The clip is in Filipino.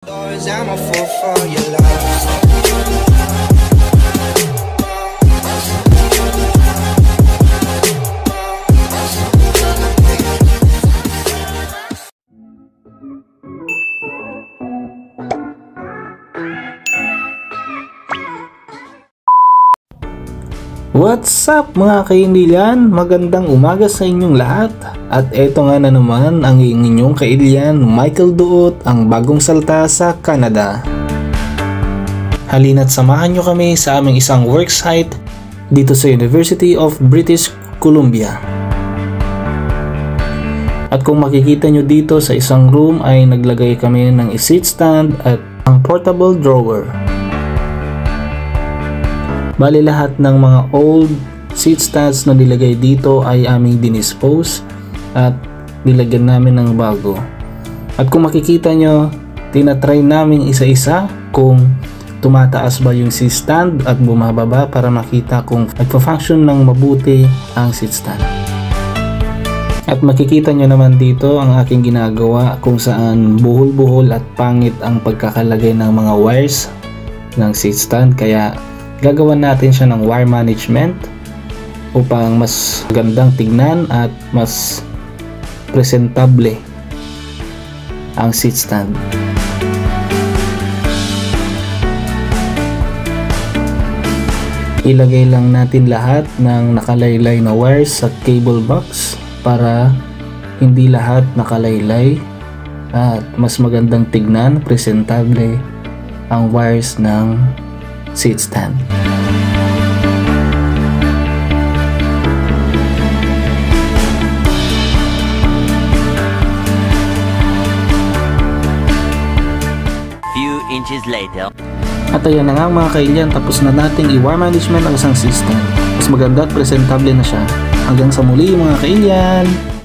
I'm a fool for your love. What's up mga kailian? Magandang umaga sa inyong lahat. At eto nga na naman ang inyong kailian, Michael Duot, ang bagong salta sa Canada. Halina't samahan nyo kami sa aming isang worksite dito sa University of British Columbia. At kung makikita nyo dito sa isang room ay naglagay kami ng seat stand at ang portable drawer. Bali lahat ng mga old seat stands na nilagay dito ay aming dinispose at nilagyan namin ng bago. At kung makikita nyo, tinatry namin isa-isa kung tumataas ba yung seat stand at bumababa para makita kung nagpa-function ng mabuti ang seat stand. At makikita nyo naman dito ang aking ginagawa kung saan buhol-buhol at pangit ang pagkakalagay ng mga wires ng seat stand, kaya gagawan natin siya ng wire management upang mas gandang tignan at mas presentable ang seat stand. Ilagay lang natin lahat ng nakalaylay na wires sa cable box para hindi lahat nakalaylay at mas magandang tignan, presentable ang wires ng seat stand. Few inches later. At ayan na nga mga kailian, tapos na nating i-wire management ang isang seat stand. Mas maganda at presentable na siya. Hanggang sa muli mga kailian!